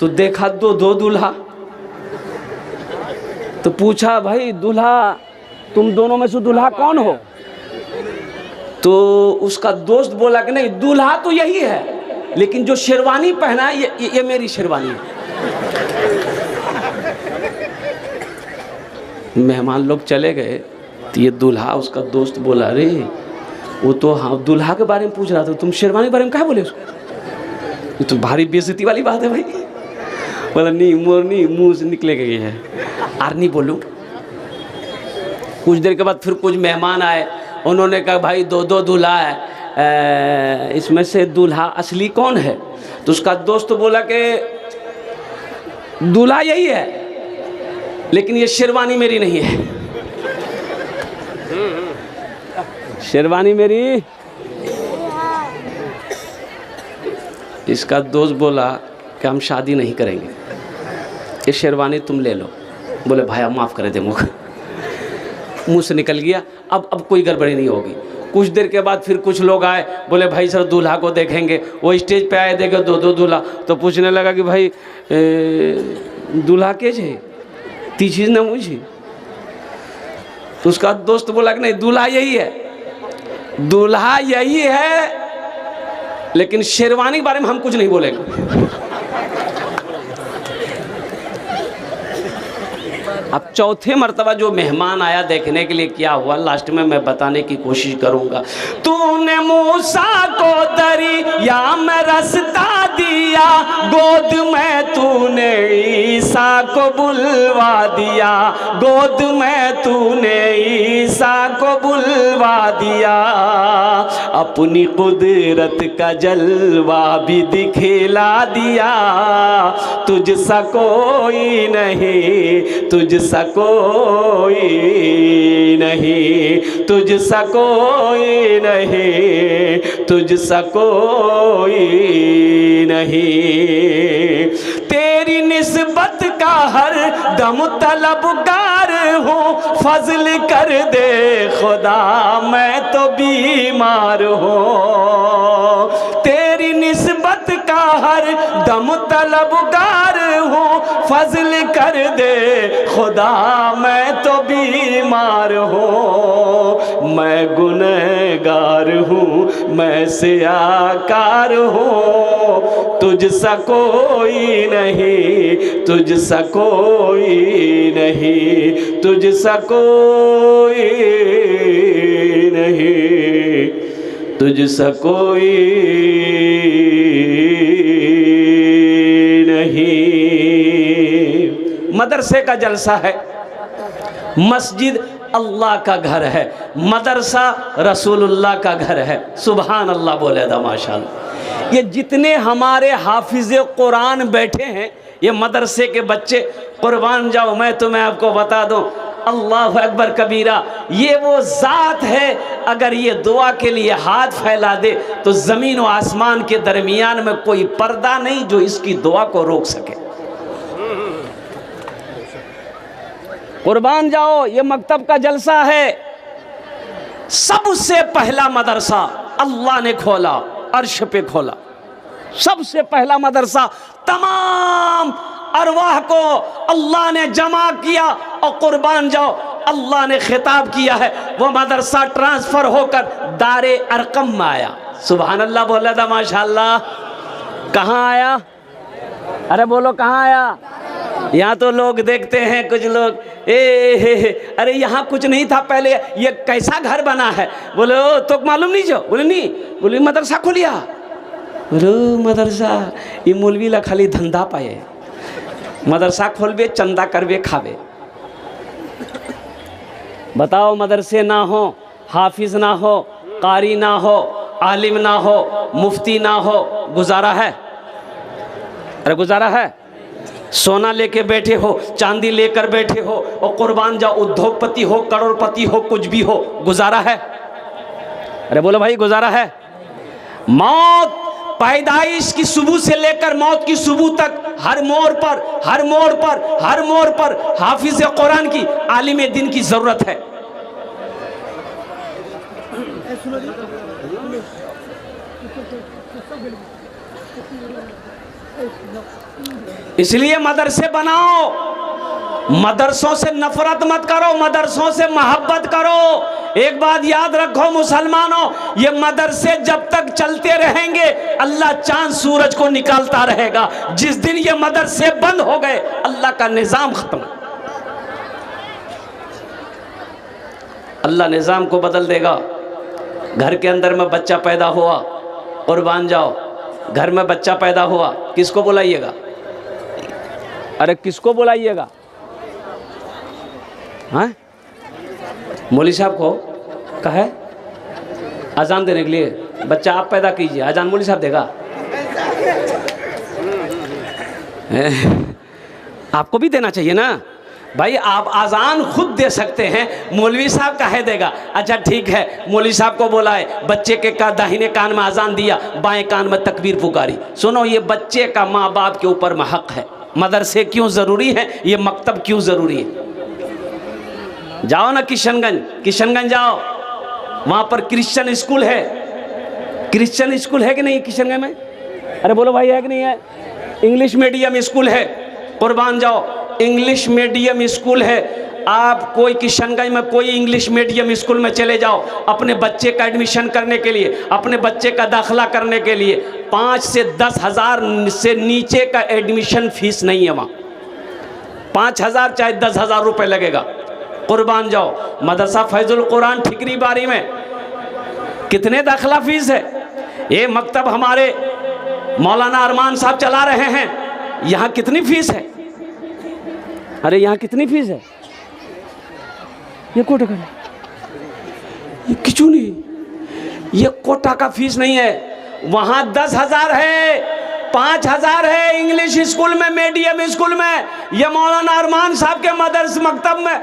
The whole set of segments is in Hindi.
तो देखा दो दूल्हा, तो पूछा भाई दूल्हा तुम दोनों में से दूल्हा कौन हो? तो उसका दोस्त बोला कि नहीं दूल्हा तो यही है, लेकिन जो शेरवानी पहना है ये मेरी शेरवानी है। मेहमान लोग चले गए तो ये दूल्हा, उसका दोस्त बोला अरे वो तो हाँ दूल्हा के बारे में पूछ रहा था, तुम शेरवानी के बारे में क्या बोले उसको? ये तो भारी बेइज्जती वाली बात है भाई। बोला नहीं मोरनी मुंह से निकले गई है, आर नहीं बोलूं। कुछ देर के बाद फिर कुछ मेहमान आए, उन्होंने कहा भाई दो दूल्हा है, इसमें से दूल्हा असली कौन है? तो उसका दोस्त बोला कि दूल्हा यही है, लेकिन ये शेरवानी मेरी नहीं है। शेरवानी मेरी। इसका दोस्त बोला कि हम शादी नहीं करेंगे, ये शेरवानी तुम ले लो। बोले भाई आप माफ़ करे दे, मुँह से निकल गया। अब कोई गड़बड़ी नहीं होगी। कुछ देर के बाद फिर कुछ लोग आए, बोले भाई सर दूल्हा को देखेंगे। वो स्टेज पे आए, देखे दो दूल्हा, तो पूछने लगा कि भाई दूल्हा के छे ती चीज़ ना मुझे। तो उसका दोस्त बोला कि नहीं दूल्हा यही है, दूल्हा यही है, लेकिन शेरवानी के बारे में हम कुछ नहीं बोलेंगे। अब चौथे मर्तबा जो मेहमान आया देखने के लिए, क्या हुआ लास्ट में मैं बताने की कोशिश करूंगा। तूने मूसा को दरिया में रास्ता दिया, गोद में तूने ईसा को बुलवा दिया, गोद में तूने ईसा को बुलवा दिया। अपनी कुदरत का जलवा भी दिखला दिया, तुझसा कोई नहीं, तुझसा कोई नहीं, तुझसा कोई नहीं, तुझसा कोई नहीं। तेरी निस्बत का हर दम तलबगार हूँ, फजल कर दे खुदा मैं तो बीमार हूँ। तेरी निस्बत का हर दम तलबगार हूँ, फजल कर दे खुदा मैं तो बीमार हूँ। मैं गुनहगार हूँ, मैं सियाकार हूँ, तुझसा कोई नहीं, तुझसा कोई नहीं, तुझसा कोई नहीं, तुझसा कोई नहीं। मदरसे का जलसा है, मस्जिद अल्लाह का घर है, मदरसा रसूलुल्लाह का घर है। सुभान अल्लाह बोले था माशाअल्लाह। ये जितने हमारे हाफिज़े कुरान बैठे हैं, ये मदरसे के बच्चे। कुर्बान जाओ मैं तुम्हें आपको बता दूं, अल्लाह अकबर कबीरा, ये वो ज़ात है अगर ये दुआ के लिए हाथ फैला दे तो ज़मीन व आसमान के दरमियान में कोई पर्दा नहीं जो इसकी दुआ को रोक सके। कुर्बान जाओ, ये मकतब का जलसा है। सबसे पहला मदरसा अल्लाह ने खोला, अर्श पे खोला। सबसे पहला मदरसा, तमाम अरवाह को अल्लाह ने जमा किया और कुर्बान जाओ अल्लाह ने खिताब किया है। वो मदरसा ट्रांसफर होकर दारे अरकम में आया। सुभान अल्लाह बोला था माशाअल्लाह। कहाँ आया? अरे बोलो कहाँ आया? यहाँ तो लोग देखते हैं कुछ लोग अरे यहाँ कुछ नहीं था पहले, ये कैसा घर बना है? बोलो तो मालूम नहीं जो? बोले नहीं। बोले मदरसा खोलिया। बोलो मदरसा ये मौलवी ला खाली धंधा पाए, मदरसा खोलबे चंदा करबे खावे। बताओ मदरसे ना हो, हाफिज ना हो, कारी ना हो, आलिम ना हो, मुफ्ती ना हो, गुजारा है? अरे गुजारा है? सोना लेके बैठे हो, चांदी लेकर बैठे हो और कुर्बान जाओ उद्योगपति हो, करोड़पति हो, कुछ भी हो, गुजारा है? अरे बोलो भाई गुजारा है? मौत पैदाइश की सुबह से लेकर मौत की सुबह तक हर मोड़ पर, हर मोड़ पर, हर मोड़ पर हाफिज कुरान की, आलिम दिन की जरूरत है। इसलिए मदरसे बनाओ, मदरसों से नफरत मत करो, मदरसों से मोहब्बत करो। एक बात याद रखो मुसलमानों, ये मदरसे जब तक चलते रहेंगे अल्लाह चांद सूरज को निकालता रहेगा। जिस दिन ये मदरसे बंद हो गए अल्लाह का निजाम खत्म, अल्लाह निजाम को बदल देगा। घर के अंदर में बच्चा पैदा हुआ, कुर्बान जाओ, घर में बच्चा पैदा हुआ, किसको बुलाइएगा? अरे किसको बुलाइएगा? हाँ, मौली साहब को कहे अजान देने के लिए, बच्चा आप पैदा कीजिए, अजान मौली साहब देगा? आपको भी देना चाहिए ना भाई। आप अजान खुद दे सकते हैं, मौलवी साहब काहे देगा? अच्छा ठीक है, मौलवी साहब को बुलाए, बच्चे के दाहिने कान में अजान दिया, बाएं कान में तकबीर पुकारी। सुनो, ये बच्चे का माँ बाप के ऊपर में हक है। मदरसे क्यों ज़रूरी है, ये मकतब क्यों ज़रूरी है? जाओ ना किशनगंज, किशनगंज जाओ, वहाँ पर क्रिश्चियन स्कूल है। क्रिश्चियन स्कूल है कि नहीं किशनगंज में? अरे बोलो भाई, है कि नहीं है? इंग्लिश मीडियम स्कूल है, कुर्बान जाओ, इंग्लिश मीडियम स्कूल है। आप कोई किशनगंज में कोई इंग्लिश मीडियम स्कूल में चले जाओ, अपने बच्चे का एडमिशन करने के लिए, अपने बच्चे का दाखिला करने के लिए 5 से 10 हज़ार से नीचे का एडमिशन फीस नहीं है वहाँ। 5,000 चाहे 10,000 रुपये लगेगा। कुर्बान जाओ, मदरसा फैजुल कुरान ठिकरी बारी में कितने दाखिला फीस है? ये मकतब हमारे मौलाना अरमान साहब चला रहे हैं, यहाँ कितनी फीस है? अरे यहाँ कितनी फीस है? ये कोटा का, ये किचू नहीं, ये कोटा का फीस नहीं है। वहाँ 10,000 है, 5,000 है इंग्लिश स्कूल में, मीडियम स्कूल में। ये मौलाना अरमान साहब के मदरस मकतब में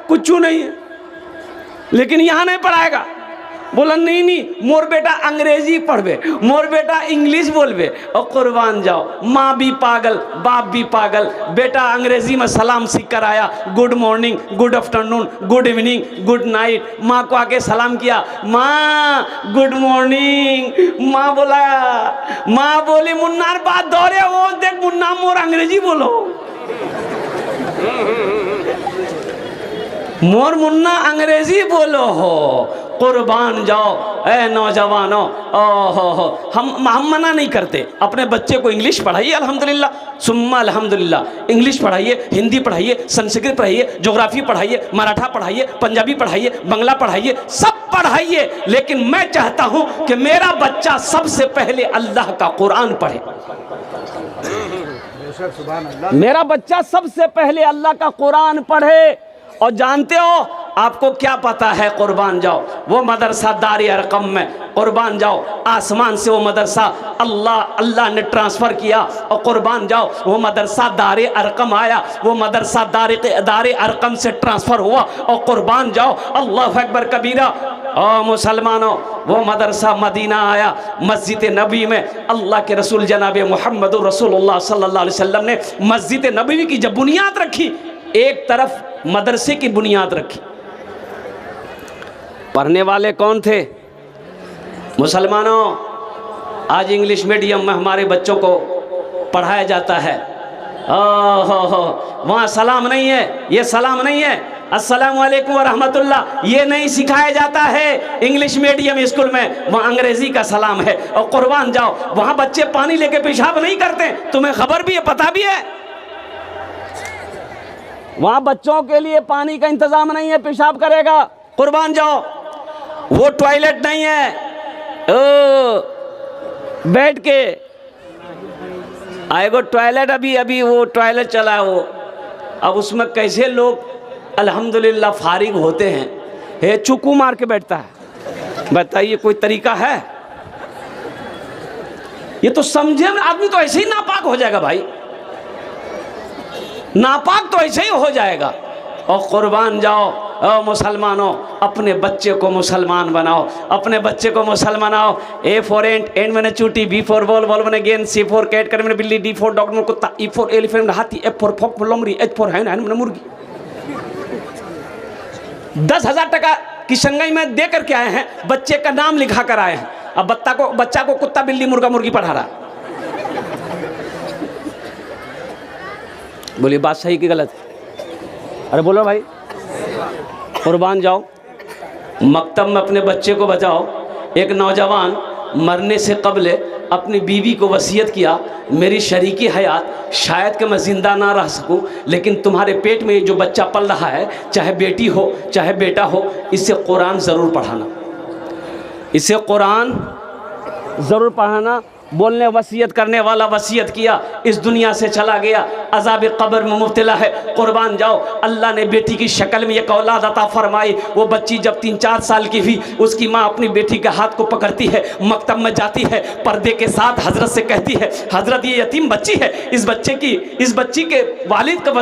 कुछ नहीं है, लेकिन यहाँ नहीं पढ़ाएगा। बोला नहीं नहीं, मोर बेटा अंग्रेजी पढ़बे, मोर बेटा इंग्लिश बोलबे। और कुर्बान जाओ, माँ भी पागल, बाप भी पागल। बेटा अंग्रेजी में सलाम सीख कर आया, good morning, good afternoon, good evening, good night. माँ को आके सलाम किया, माँ गुड मॉर्निंग। माँ बोला, माँ बोली मुन्नार बात दौड़े, वो देख मुन्ना मोर अंग्रेजी बोलो, मोर मुन्ना अंग्रेजी बोलो हो। कुर्बान जाओ ए नौजवानों, ओहो, हम मना नहीं करते, अपने बच्चे को इंग्लिश पढ़ाइए, अल्हम्दुलिल्लाह सुम्मा अल्हम्दुलिल्लाह। इंग्लिश पढ़ाइए, हिंदी पढ़ाइए, संस्कृत पढ़ाइए, ज्योग्राफी पढ़ाइए, मराठा पढ़ाइए, पंजाबी पढ़ाइए, बंगला पढ़ाइए, सब पढ़ाइए। लेकिन मैं चाहता हूं कि मेरा बच्चा सबसे पहले अल्लाह का कुरान पढ़े। मेरा बच्चा सबसे पहले अल्लाह का कुरान पढ़े। और जानते हो आपको क्या पता है? कुर्बान जाओ, वो मदरसा दारी अरकम में, कुर्बान जाओ, आसमान से वो मदरसा अल्लाह ने ट्रांसफ़र किया। और कुर्बान जाओ, वो मदरसा दारे अरकम आया, वो मदरसा दारे अरकम से ट्रांसफ़र हुआ। और कुर्बान जाओ, अल्लाह अकबर कबीरा। और मुसलमानों, वो मदरसा मदीना आया, मस्जिद नबी में अल्लाह के रसूल जनाब मुहम्मद रसूलुल्लाह सल्लल्लाहु अलैहि वसल्लम ने मस्जिद नबी की जब बुनियाद रखी, एक तरफ मदरसे की बुनियाद रखी। पढ़ने वाले कौन थे? मुसलमानों, आज इंग्लिश मीडियम में हमारे बच्चों को पढ़ाया जाता है। वहाँ सलाम नहीं है, ये सलाम नहीं है, अस्सलामु अलैकुम व रहमतुल्लाह ये नहीं सिखाया जाता है इंग्लिश मीडियम स्कूल में, वहाँ अंग्रेजी का सलाम है। और कुर्बान जाओ, वहाँ बच्चे पानी लेके पेशाब नहीं करते, तुम्हें खबर भी है, पता भी है। वहाँ बच्चों के लिए पानी का इंतजाम नहीं है, पेशाब करेगा। कुर्बान जाओ, वो टॉयलेट नहीं है, बैठ के आएगो टॉयलेट, अभी वो टॉयलेट चला है वो, अब उसमें कैसे लोग अल्हम्दुलिल्लाह फारिग होते हैं, हे चुकू मार के बैठता है। बताइए कोई तरीका है? ये तो समझे आदमी तो ऐसे ही नापाक हो जाएगा भाई, नापाक तो ऐसे ही हो जाएगा। और कुर्बान जाओ मुसलमानों, अपने बच्चे को मुसलमान बनाओ, अपने बच्चे को मुसलमान बनाओ। ए फॉर एंड मैंने चूटी, बी फॉर बॉल मैंने गेंद, सी फॉर कैट कर मैंने बिल्ली, डी फॉर डॉग मैंने कुत्ता, ई फॉर एलिफेंट हाथी, एफ फॉर फॉक लोमड़ी, एच फॉर हैन मैंने मुर्गी। 10,000 टका किशनगंज में दे करके आए हैं, बच्चे का नाम लिखा कर आए हैं। अब बच्चा को कुत्ता, बिल्ली, मुर्गा, मुर्गी पढ़ा रहा। बोलिए बात सही कि गलत है? अरे बोलो भाई, कुर्बान जाओ। मकतब में अपने बच्चे को बचाओ। एक नौजवान मरने से कबल अपनी बीवी को वसीयत किया, मेरी शरीकी हयात शायद कि मैं ज़िंदा ना रह सकूं, लेकिन तुम्हारे पेट में जो बच्चा पल रहा है, चाहे बेटी हो चाहे बेटा हो, इससे कुरान ज़रूर पढ़ाना, इसे कुरान ज़रूर पढ़ाना। बोलने वसीयत करने वाला वसीयत किया, इस दुनिया से चला गया, अज़ाब कब्र में मुब्तला है। कुर्बान जाओ। अल्लाह ने बेटी की शक्ल में एक औलाद अता फरमाई। वो बच्ची जब 3-4 साल की हुई, उसकी माँ अपनी बेटी के हाथ को पकड़ती है, मकतब में जाती है, पर्दे के साथ हजरत से कहती है, हजरत ये यतीम बच्ची है, इस बच्ची के वालिद का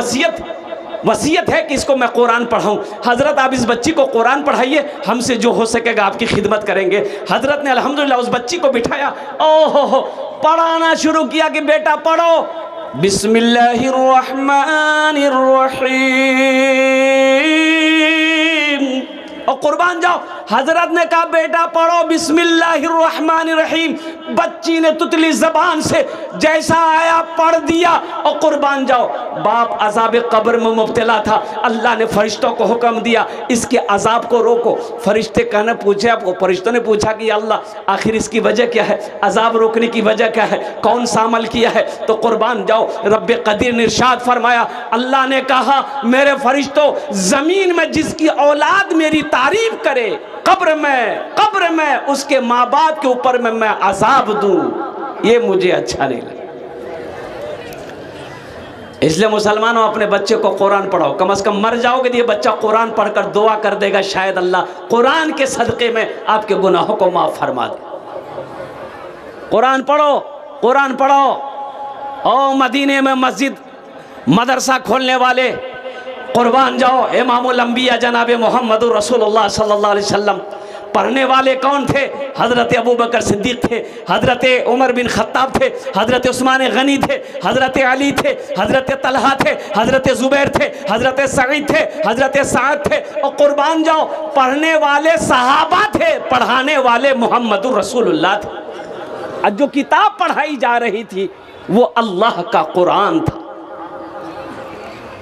वसीयत है कि इसको मैं कुरान पढ़ाऊं। हज़रत आप इस बच्ची को कुरान पढ़ाइए, हमसे जो हो सकेगा आपकी खिदमत करेंगे। हज़रत ने अल्हम्दुलिल्लाह उस बच्ची को बिठाया, ओहो पढ़ाना शुरू किया कि बेटा पढ़ो, बिस्मिल्लाहिर्रहमानिर्रहीम। और कुर्बान जाओ, हजरत ने कहा बेटा पढ़ो बिस्मिल्लाहिर्रहमानिर्रहीम। बच्ची ने तुतली जबान से जैसा आया पढ़ दिया। और कुर्बान जाओ, बाप अजाब कब्र में मुब्तला था, अल्लाह ने फरिश्तों को हुक्म दिया इसके अजाब को रोको। फरिश्ते कहने पूछे, आपको फरिश्तों ने पूछा कि अल्लाह आखिर इसकी वजह क्या है, अजाब रोकने की वजह क्या है, कौन सा अमल किया है? तो कुर्बान जाओ, रब्बे कदीर ने इरशाद फरमाया, अल्लाह ने कहा मेरे फरिश्तों, जमीन में जिसकी औलाद मेरी तारीफ करे, कब्र में उसके माँ बाप के ऊपर में मैं अजाब दूं, ये मुझे अच्छा नहीं लगा। इसलिए मुसलमानों अपने बच्चे को कुरान पढ़ाओ। कम से कम मर जाओगे तो ये बच्चा कुरान पढ़कर दुआ कर देगा, शायद अल्लाह कुरान के सदक़े में आपके गुनाहों को माफ़ फरमा दे। कुरान पढ़ो, कुरान पढ़ो। और मदीने में मस्जिद मदरसा खोलने वाले, कुर्बान जाओ, इमामुल अंबिया जनाब मोहम्मद रसूलुल्लाह सल्लल्लाहु अलैहि वसल्लम पढ़ने वाले कौन थे? हज़रत अबू बकर सिद्दीक़ थे, हज़रत उमर बिन खत्ताब थे, हज़रत उस्मान गनी थे, हज़रत अली थे, हज़रत तलहा थे, हज़रत ज़ुबैर थे, हज़रत सईद थे, हज़रत साद थे। और कुर्बान जाओ, पढ़ने वाले सहाबा थे, पढ़ाने वाले मोहम्मद रसूलुल्लाह थे। और जो किताब पढ़ाई जा रही थी वो अल्लाह का कुरान था।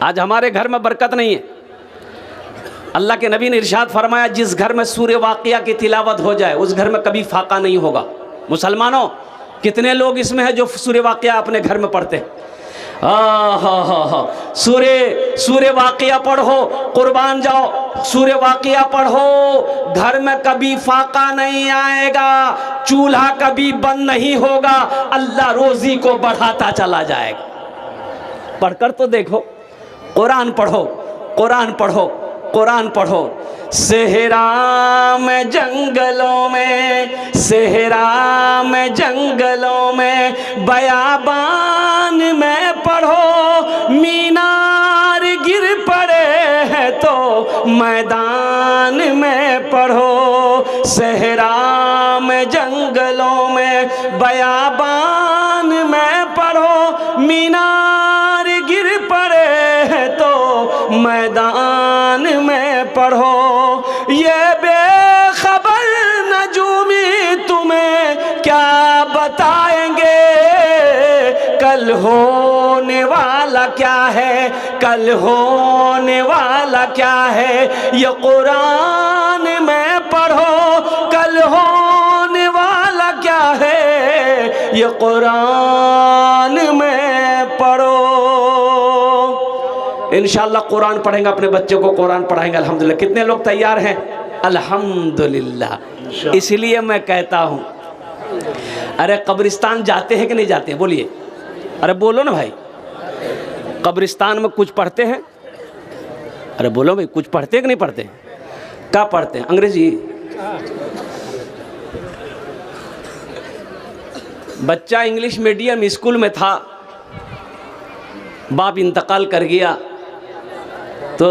आज हमारे घर में बरकत नहीं है। अल्लाह के नबी ने इरशाद फरमाया, जिस घर में सूरे वाक़िया की तिलावत हो जाए उस घर में कभी फाका नहीं होगा। मुसलमानों, कितने लोग इसमें हैं जो सूरे वाक़िया अपने घर में पढ़ते हैं? सूरे वाक़िया पढ़ो, कुर्बान जाओ, सूरे वाक़िया पढ़ो, घर में कभी फाका नहीं आएगा, चूल्हा कभी बंद नहीं होगा, अल्लाह रोज़ी को बढ़ाता चला जाएगा। पढ़कर तो देखो, कुरान पढ़ो, कुरान पढ़ो, कुरान पढ़ो। सेहरा में जंगलों में, सेहरा में जंगलों में, बयाबान में पढ़ो, मीनार गिर पड़े हैं तो मैदान में पढ़ो। सेहरा में जंगलों में, बयाबान में पढ़ो, मीनार गिर पड़े हैं तो मैदान में पढ़ो। ये बेखबर नजूमी तुम्हें क्या बताएंगे, कल होने वाला क्या है, कल होने वाला क्या है। ये कुरान में पढ़ो, कल होने वाला क्या है, ये कुरान में पढ़ो। इंशाअल्लाह कुरान पढ़ेंगे, अपने बच्चों को कुरान पढ़ाएंगे। अल्हम्दुलिल्लाह। कितने लोग तैयार हैं? अल्हम्दुलिल्लाह। इसलिए मैं कहता हूँ, अरे कब्रिस्तान जाते हैं कि नहीं जाते? बोलिए, अरे बोलो ना भाई, कब्रिस्तान में कुछ पढ़ते हैं? अरे बोलो भाई, कुछ पढ़ते हैं कि नहीं पढ़ते? क्या पढ़ते हैं? अंग्रेजी? बच्चा इंग्लिश मीडियम स्कूल में था, बाप इंतकाल कर गया तो